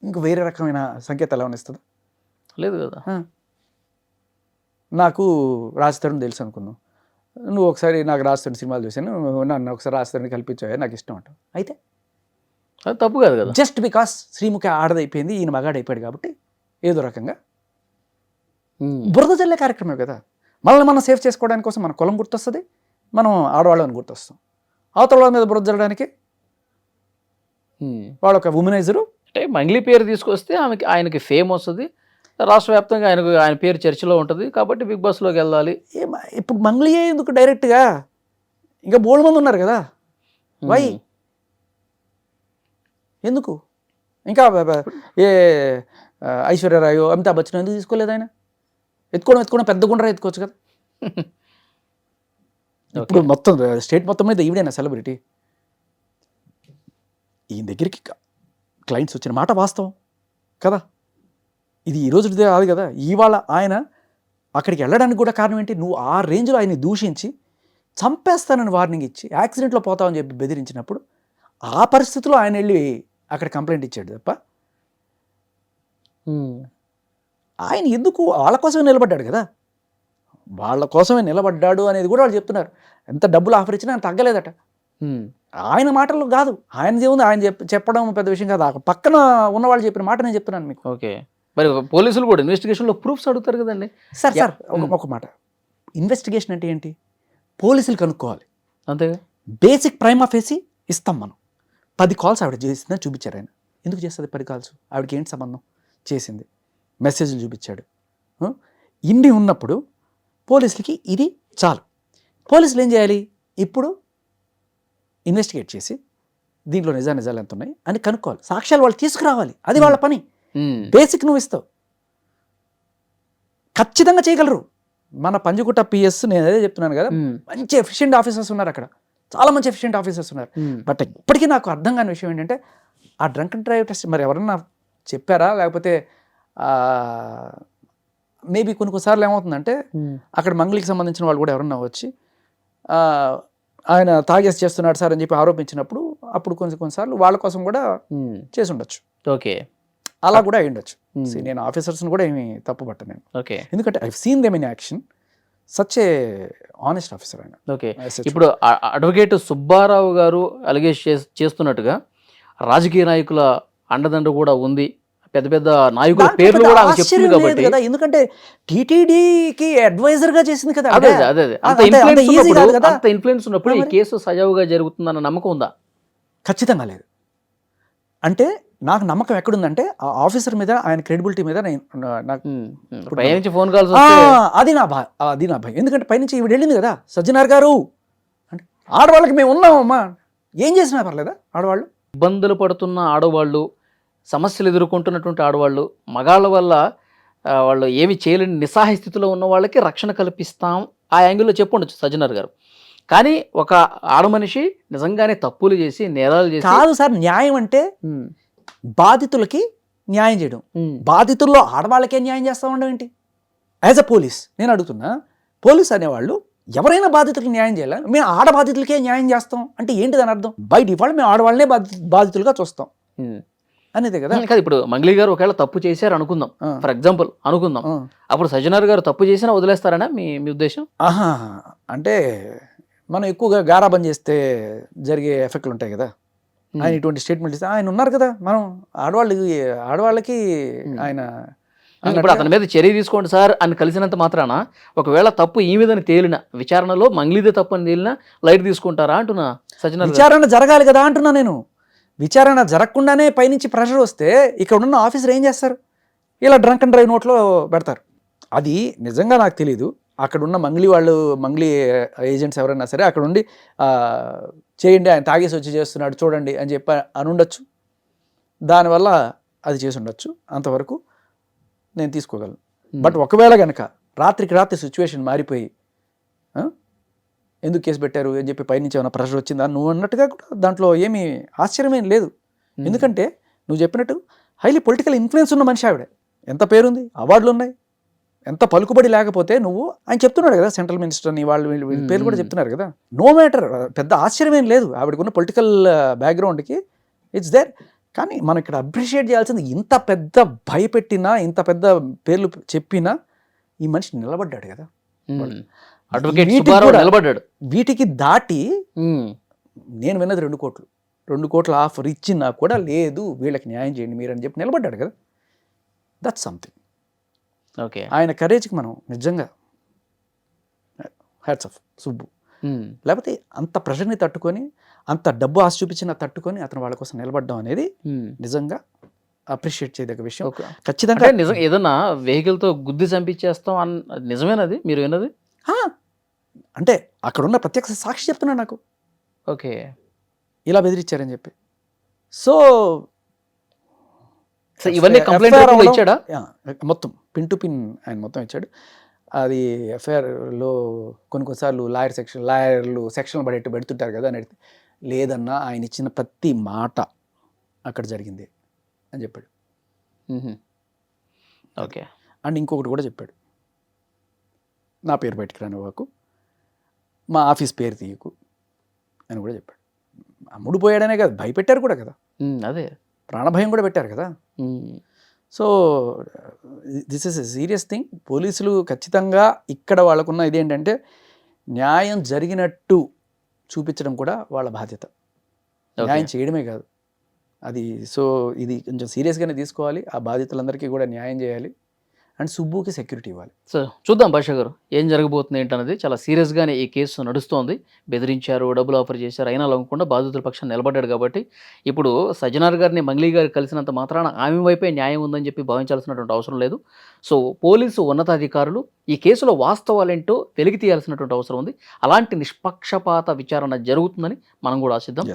ఇంక వేరే రకమైన సంకేతాలు ఏమైనా ఇస్తుందా? లేదు కదా. నాకు రాజ్ తరుణ్ తెలుసు అనుకున్నావు, నువ్వు ఒకసారి నాకు రాజ్ తరుణ్ సినిమాలు చూసాను, నన్ను ఒకసారి రాజ్ తరుణ్ కల్పించావు, నాకు ఇష్టం అంటావు. అయితే అది తప్పు కాదు కదా. జస్ట్ బికాస్ శ్రీముఖి ఆడదైపోయింది, ఈయన మగాడైపోయాడు కాబట్టి ఏదో రకంగా బురద జల్లే కార్యక్రమం కదా. మనల్ని మనం సేవ్ చేసుకోవడానికి కోసం మన కులం గుర్తొస్తుంది, మనం ఆడవాళ్ళని గుర్తొస్తాం. అవతల వాళ్ళ మీద బురద జల్లడానికి వాడు ఒక ఉమెనైజరు. అంటే మంగ్లీ పేరు తీసుకొస్తే ఆయనకి ఫేమ్ వస్తుంది, రాష్ట్ర వ్యాప్తంగా ఆయన పేరు చర్చలో ఉంటుంది, కాబట్టి బిగ్ బాస్లోకి వెళ్ళాలి. ఇప్పుడు మంగ్లీయే ఎందుకు డైరెక్ట్గా, ఇంకా బోల్డ్ మంది ఉన్నారు కదా, వై ఎందుకు? ఇంకా ఐశ్వర్యరాయ్, అమితాబ్ బచ్చన్ ఎందుకు తీసుకోలేదు? ఆయన ఎత్తుకోవడం పెద్ద గుండ్రా ఎత్తుకోవచ్చు కదా. ఇప్పుడు మొత్తం స్టేట్ మొత్తం మీద ఈవిడైనా సెలబ్రిటీ. ఈయన దగ్గరికి క్లయింట్స్ వచ్చిన మాట వాస్తవం కదా, ఇది ఈ రోజు కాదు కదా. ఇవాళ ఆయన అక్కడికి వెళ్ళడానికి కూడా కారణం ఏంటి? నువ్వు ఆ రేంజ్లో ఆయన్ని దూషించి చంపేస్తానని వార్నింగ్ ఇచ్చి యాక్సిడెంట్లో పోతామని చెప్పి బెదిరించినప్పుడు ఆ పరిస్థితిలో ఆయన వెళ్ళి అక్కడ కంప్లైంట్ ఇచ్చాడు తప్ప ఆయన ఎందుకు వాళ్ళ కోసమే నిలబడ్డాడు కదా, వాళ్ళ కోసమే నిలబడ్డాడు అనేది కూడా వాళ్ళు చెప్తున్నారు. ఎంత డబ్బులు ఆఫర్ ఇచ్చినా ఆయన తగ్గలేదట. ఆయన మాటలు కాదు, ఆయన ఏముంది, ఆయన చెప్పడం పెద్ద విషయం కాదు, పక్కన ఉన్నవాళ్ళు చెప్పిన మాట నేను చెప్తున్నాను మీకు. ఓకే, మరి పోలీసులు కూడా ఇన్వెస్టిగేషన్లో ప్రూఫ్స్ అడుగుతారు కదండి. సార్ ఒక మాట, ఇన్వెస్టిగేషన్ అంటే ఏంటి? పోలీసులు కనుక్కోవాలి అంతేగా. బేసిక్ ప్రైమ్ ఆఫేసి ఇస్తాం మనం. 10 కాల్స్ ఆవిడ చేసిందని చూపించారు ఆయన. ఎందుకు చేస్తుంది 10 కాల్స్? ఆవిడకి ఏంటి సంబంధం? చేసింది, మెసేజ్లు చూపించాడు. ఇన్ని ఉన్నప్పుడు పోలీసులకి ఇది చాలు. పోలీసులు ఏం చేయాలి? ఇప్పుడు ఇన్వెస్టిగేట్ చేసి దీంట్లో నిజాలు ఎంత ఉన్నాయి అని కనుక్కోవాలి, సాక్ష్యాలు వాళ్ళు తీసుకురావాలి, అది వాళ్ళ పని. బేసిక్ నువ్వు ఇస్తావు, ఖచ్చితంగా చేయగలరు. మన పంజగుట్ట పిఎస్, నేను అదే చెప్తున్నాను కదా, మంచి ఎఫిషియెంట్ ఆఫీసర్స్ ఉన్నారు అక్కడ, చాలా మంచి ఎఫిషియెంట్ ఆఫీసర్స్ ఉన్నారు. బట్ ఇప్పటికీ నాకు అర్థం కాని విషయం ఏంటంటే ఆ డ్రంక్ అండ్ డ్రైవ్ టెస్ట్ మరి ఎవరన్నా చెప్పారా, లేకపోతే మేబీ కొన్నిసార్లు ఏమవుతుందంటే అక్కడ మంగళికి సంబంధించిన వాళ్ళు కూడా ఎవరన్నా వచ్చి ఆయన తాగేసి చేస్తున్నాడు సార్ అని చెప్పి ఆరోపించినప్పుడు అప్పుడు కొన్నిసార్లు వాళ్ళ కోసం కూడా చేసి ఉండొచ్చు. ఓకే, అలా కూడా అయి ఉండొచ్చు. నేను ఆఫీసర్స్ని కూడా ఏమి తప్పు పట్టను నేను, ఎందుకంటే I seen them in action. Such a honest officer ఆయన. ఓకే, ఇప్పుడు అడ్వకేట్ సుబ్బారావు గారు అలిగేట్ చేస్తున్నట్టుగా రాజకీయ నాయకుల అండదండ కూడా ఉంది, పెద్ద పెద్ద నాయకుల పేర్లు కూడా ఆమె చెప్తుంది కాబట్టి. ఎందుకంటే టీటీడీకి అడ్వైజర్ గా చేసింది కదా. అదే అంత ఇన్ఫ్లుయెన్స్ ఉన్నప్పుడు ఈ కేసు సజావుగా జరుగుతుందన్న నమ్మకం ఉందా? ఖచ్చితంగా లేదు. అంటే నాకు నమ్మకం ఎక్కడుందంటే ఆ ఆఫీసర్ మీద, ఆయన క్రెడిబిలిటీ మీద. పైనుంచి ఫోన్ కాల్స్ అది నా భయం. ఎందుకంటే పైనుంచి ఈవిడ వెళ్ళింది కదా, సజ్జనార్ గారు అంటే ఆడవాళ్ళకి మేము ఉన్నామమ్మా, ఏం చేసినా పర్లేదా? ఆడవాళ్ళు ఇబ్బందులు పడుతున్న ఆడవాళ్ళు, సమస్యలు ఎదుర్కొంటున్నటువంటి ఆడవాళ్ళు, మగాళ్ళ వల్ల వాళ్ళు ఏమి చేయలేని నిస్సహాయ స్థితిలో ఉన్న వాళ్ళకి రక్షణ కల్పిస్తాం ఆ యాంగిల్లో చెప్పుండొచ్చు సజ్జనర్ గారు. కానీ ఒక ఆడమనిషి నిజంగానే తప్పులు చేసి నేరాలు చేసి కాదు సార్, న్యాయం అంటే ఉమ్, బాధితులకి న్యాయం చేయడం. ఉమ్, బాధితుల్లో ఆడవాళ్ళకే న్యాయం చేస్తూ ఉండడం ఏంటి? యాజ్ అ పోలీస్ నేను అడుగుతున్నా, పోలీస్ అనేవాళ్ళు ఎవరైనా బాధితులకు న్యాయం చేయాలి, మేము ఆడ బాధితులకే న్యాయం చేస్తాం అంటే ఏంటి దాని అర్థం? బై డిఫాల్ట్ మేము ఆడవాళ్ళనే బాధితులుగా చూస్తాం ఉమ్. అనేదే కదా. కాదు, ఇప్పుడు మంగ్లీ గారు ఒకవేళ తప్పు చేశారు అనుకుందాం, ఆ. ఫర్ ఎగ్జాంపుల్ అనుకుందాం, ఆ. అప్పుడు సజ్జనర్ గారు తప్పు చేసినా వదిలేస్తారనా మీ మీ ఉద్దేశం? ఆహా, అంటే మనం ఎక్కువగా గారాబం చేస్తే జరిగే ఎఫెక్ట్లు ఉంటాయి కదా. ఆయన ఇటువంటి స్టేట్మెంట్ ఇస్తే ఆయన ఉన్నారు కదా, మనం ఆడవాళ్ళకి ఆయన ఇప్పుడు అతని మీద చర్య తీసుకోండి సార్ అని కలిసినంత మాత్రాన ఒకవేళ తప్పు ఈ మీదని తేలిన విచారణలో మంగ్లీదే తప్పు అని తేలినా లైట్ తీసుకుంటారా అంటున్నా సజ్జనర్ గారు. విచారణ జరగాలి కదా అంటున్నా నేను. విచారణ జరగకుండానే పైనుంచి ప్రెషర్ వస్తే ఇక్కడ ఉన్న ఆఫీసర్ ఏం చేస్తారు? ఇలా డ్రంక్ అండ్ డ్రైవ్ నోట్లో పెడతారు. అది నిజంగా నాకు తెలీదు. అక్కడ ఉన్న మంగ్లీ ఏజెంట్స్ ఎవరైనా సరే అక్కడ ఉండి చేయండి, ఆయన తాగేసి వచ్చి చేస్తున్నాడు చూడండి అని చెప్పి అని ఉండొచ్చు. దానివల్ల అది చేసి ఉండొచ్చు, అంతవరకు నేను తీసుకోగలను. బట్ ఒకవేళ కనుక రాత్రికి రాత్రి సిచ్యువేషన్ మారిపోయి ఎందుకు కేసు పెట్టారు అని చెప్పి పైనుంచి ఏమైనా ప్రెషర్ వచ్చిందా నువ్వు అన్నట్టుగా కూడా దాంట్లో ఏమీ ఆశ్చర్యమేం లేదు. ఎందుకంటే నువ్వు చెప్పినట్టు హైలీ పొలిటికల్ ఇన్ఫ్లుయెన్స్ ఉన్న మనిషి ఆవిడ. ఎంత పేరుంది, అవార్డులు ఉన్నాయి, ఎంత పలుకుబడి లేకపోతే నువ్వు ఆయన చెప్తున్నాడు కదా సెంట్రల్ మినిస్టర్ అని, వాళ్ళు వీళ్ళ పేర్లు కూడా చెప్తున్నారు కదా. నో మ్యాటర్, పెద్ద ఆశ్చర్యమేం లేదు ఆవిడకున్న పొలిటికల్ బ్యాక్గ్రౌండ్కి, ఇట్స్ దేర్. కానీ మనం ఇక్కడ అప్రిషియేట్ చేయాల్సింది, ఇంత పెద్ద భయపెట్టినా ఇంత పెద్ద పేర్లు చెప్పినా ఈ మనిషి నిలబడ్డాడు కదా. అడ్వకేట్ సుబ్బారావు నిలబడ్డాడు. వీటికి దాటి నేను విన్నది 2 కోట్ల ఆఫర్ ఇచ్చినా కూడా లేదు వీళ్ళకి న్యాయం చేయండి మీరు అని చెప్పి నిలబడ్డాడు కదా. That's something. ఓకే, ఆయన కరేజ్కి మనం నిజంగా హ్యాట్స్ ఆఫ్ సుబ్బు. లేకపోతే అంత ప్రెషర్ని తట్టుకొని, అంత డబ్బు ఆశ చూపించిన తట్టుకొని అతను వాళ్ళ కోసం నిలబడ్డం అనేది నిజంగా అప్రిషియేట్ చేయదగ్గ విషయం. ఖచ్చితంగా నిజం. ఏదన్నా వెహికల్తో గుద్ది చంపించేస్తాం నిజమేనది మీరు విన్నది? అంటే అక్కడ ఉన్న ప్రత్యక్ష సాక్షి చెప్తున్నాడు నాకు, ఓకే, ఇలా బెదిరించారని చెప్పి. సో ఇవన్నీ కంప్లైంట్ ఇచ్చాడా? మొత్తం పిన్ టు పిన్ ఆయన మొత్తం ఇచ్చాడు. అది ఎఫ్ఐఆర్లో కొన్నిసార్లు లాయర్లు సెక్షన్లు పెడుతుంటారు కదా అని అడిగితే, లేదన్నా ఆయన ఇచ్చిన ప్రతి మాట అక్కడ జరిగింది అని చెప్పాడు. ఓకే. అండ్ ఇంకొకటి కూడా చెప్పాడు, నా పేరు బయటికి రానివ్వకు, మా ఆఫీస్ పేరు తీయకు అని కూడా చెప్పాడు. అమ్ముడు పోయాడనే కదా, భయపెట్టారు కూడా కదా, అదే ప్రాణభయం కూడా పెట్టారు కదా. So this is a serious thing. పోలీసులు ఖచ్చితంగా ఇక్కడ వాళ్ళకున్న ఇదేంటంటే న్యాయం జరిగినట్టు చూపించడం కూడా వాళ్ళ బాధ్యత, న్యాయం చేయడమే కాదు అది. సో ఇది కొంచెం సీరియస్గానే తీసుకోవాలి, ఆ బాధితులందరికీ కూడా న్యాయం చేయాలి, అండ్ సుబ్బుకి సెక్యూరిటీ ఇవ్వాలి. సో చూద్దాం భాష గారు ఏం జరగబోతుంది ఏంటన్నది. చాలా సీరియస్గానే ఈ కేసు నడుస్తోంది. బెదిరించారు, డబ్బులు ఆఫర్ చేశారు, అయినా లొంగకుండా బాధితుల పక్షాన్ని నిలబడ్డాడు కాబట్టి ఇప్పుడు సజ్జనార్ గారిని మంగ్లీ గారు కలిసినంత మాత్రాన ఆమె వైపే న్యాయం ఉందని చెప్పి భావించాల్సినటువంటి అవసరం లేదు. సో పోలీసు ఉన్నతాధికారులు ఈ కేసులో వాస్తవాలేంటో వెలికి తీయాల్సినటువంటి అవసరం ఉంది. అలాంటి నిష్పక్షపాత విచారణ జరుగుతుందని మనం కూడా ఆశిద్దాం.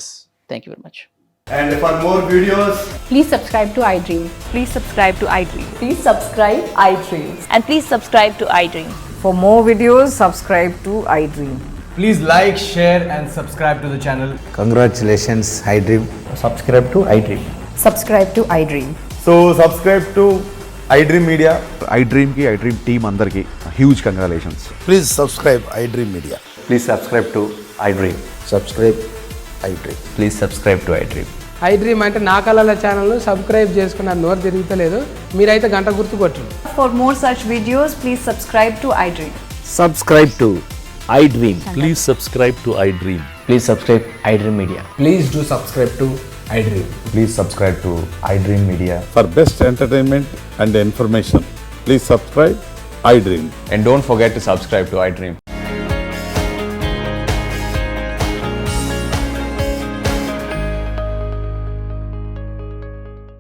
Thank you very much. And for more videos, Please subscribe to iDream. Please subscribe to iDream. Please subscribe iDream. And please subscribe to iDream. For more videos, subscribe to iDream. please like, share and subscribe to the channel. Congratulations, iDream. Subscribe to iDream. Subscribe to iDream. So subscribe to iDream Media. iDream team అందరికి huge congratulations. Please subscribe iDream Media. Please subscribe to iDream. Subscribe iDream. Please subscribe to iDream. iDream అంటే నా కళల ఛానల్ను subscribe చేసుకున్న నోరు తిరుగుతలేదు, మీరైతే గంట గుర్తు కొట్టండి. For more such videos, please subscribe to iDream. Subscribe to iDream. Please subscribe to iDream. Please subscribe iDream Media. Please do subscribe to iDream. Please subscribe to iDream Media. For best entertainment and information, please subscribe iDream. And don't forget to subscribe to iDream.